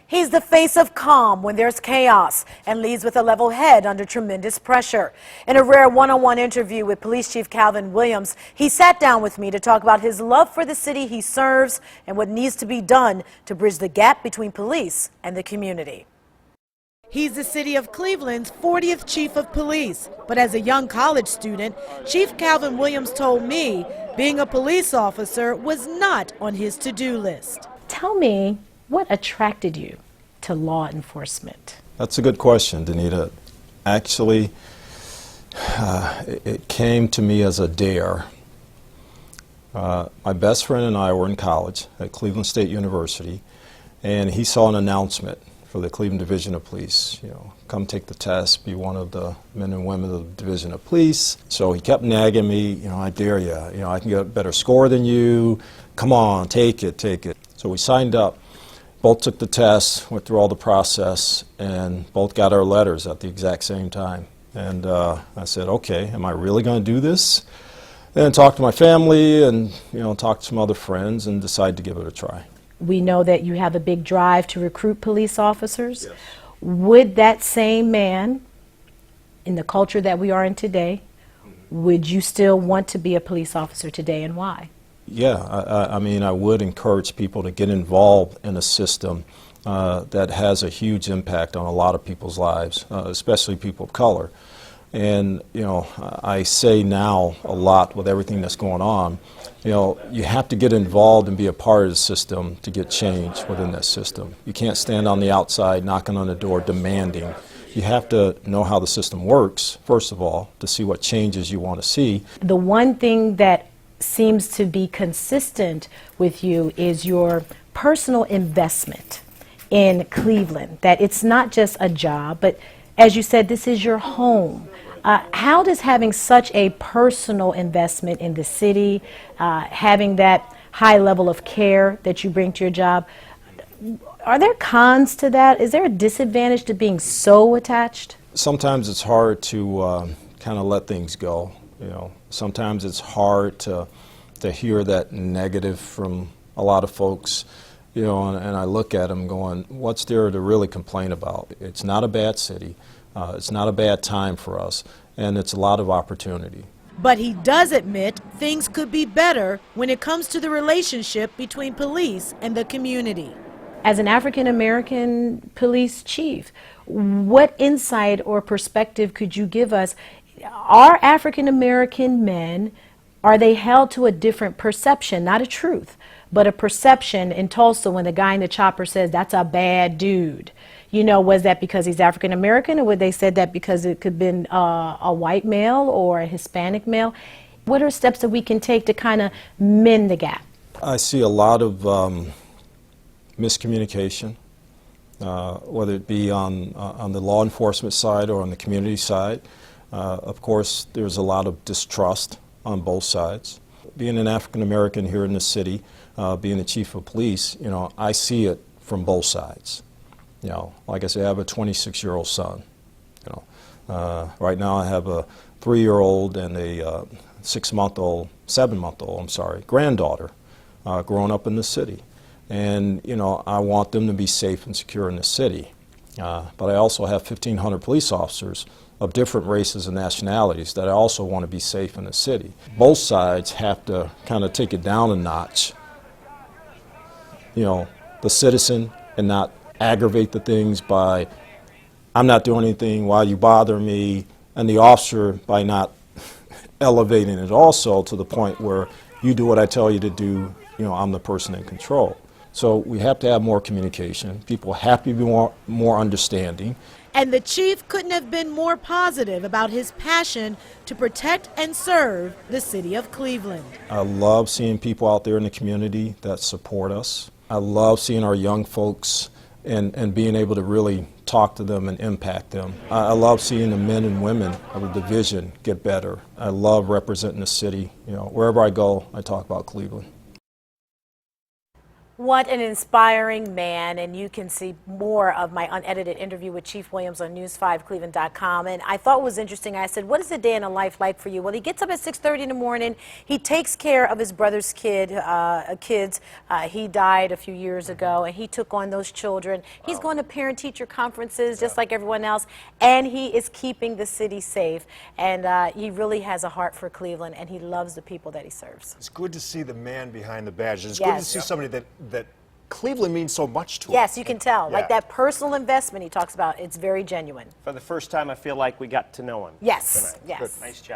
He's the face of calm when there's chaos and leads with a level head under tremendous pressure. In a rare one-on-one interview with Police Chief Calvin Williams, he sat down with me to talk about his love for the city he serves and what needs to be done to bridge the gap between police and the community. He's the city of Cleveland's 40th chief of police, but as a young college student, Chief Calvin Williams told me being a police officer was not on his to-do list. Tell me, what attracted you to law enforcement? That's a good question, Danita. Actually, it came to me as a dare. My best friend and I were in college at Cleveland State University, and he saw an announcement for the Cleveland Division of Police. You know, come take the test, be one of the men and women of the Division of Police. So he kept nagging me, you know, I dare you. You know, I can get a better score than you. Come on, take it, take it. So we signed up. Both took the test, went through all the process, and both got our letters at the exact same time. And I said, okay, am I really going to do this? Then talked to my family and, you know, talked to some other friends and decided to give it a try. We know that you have a big drive to recruit police officers. Yes. Would that same man, in the culture that we are in today, would you still want to be a police officer today, and why? Yeah, I mean, I would encourage people to get involved in a system that has a huge impact on a lot of people's lives, especially people of color. And, you know, I say now a lot with everything that's going on, you know, you have to get involved and be a part of the system to get change within that system. You can't stand on the outside knocking on the door demanding. You have to know how the system works, first of all, to see what changes you want to see. The one thing that seems to be consistent with you is your personal investment in Cleveland, that it's not just a job, but as you said, this is your home. How does having such a personal investment in the city, having that high level of care that you bring to your job, are there cons to that? Is there a disadvantage to being so attached? Sometimes it's hard to kind of let things go. You know, sometimes it's hard to hear that negative from a lot of folks, you know, and I look at them going, what's there to really complain about? It's not a bad city. It's not a bad time for us, and it's a lot of opportunity. But he does admit things could be better when it comes to the relationship between police and the community. As an African-American police chief, what insight or perspective could you give us? Are African-American men, are they held to a different perception, not a truth, but a perception in Tulsa when the guy in the chopper says, that's a bad dude? You know, was that because he's African-American, or would they said that because it could have been a white male or a Hispanic male? What are steps that we can take to kind of mend the gap? I see a lot of miscommunication, whether it be on the law enforcement side or on the community side. Of course, there's a lot of distrust on both sides. Being an African American here in the city, being the chief of police, you know, I see it from both sides. You know, like I said, I have a 26-year-old son. You know, right now I have a 3-year-old and a 7-month-old, I'm sorry, granddaughter, growing up in the city. And, you know, I want them to be safe and secure in the city. But I also have 1,500 police officers of different races and nationalities that I also want to be safe in the city. Both sides have to kind of take it down a notch. You know, the citizen, and not aggravate the things by, I'm not doing anything, why you bother me, and the officer by not elevating it also to the point where you do what I tell you to do, you know, I'm the person in control. So we have to have more communication. People have to be more understanding. And the chief couldn't have been more positive about his passion to protect and serve the city of Cleveland. I love seeing people out there in the community that support us. I love seeing our young folks and being able to really talk to them and impact them. I love seeing the men and women of the division get better. I love representing the city. You know, wherever I go, I talk about Cleveland. What an inspiring man, and you can see more of my unedited interview with Chief Williams on news5cleveland.com. And I thought it was interesting. I said, what is a day in a life like for you? Well, he gets up at 6:30 in the morning. He takes care of his brother's kids. He died a few years ago, and he took on those children. He's going to parent-teacher conferences just like everyone else, and he is keeping the city safe. And he really has a heart for Cleveland, and he loves the people that he serves. It's good to see the man behind the badge. It's Yes. good to see somebody that Cleveland means so much to him. Yes, you can tell. Yeah. Like that personal investment he talks about, it's very genuine. For the first time, I feel like we got to know him. Yes, tonight. yes. Nice job.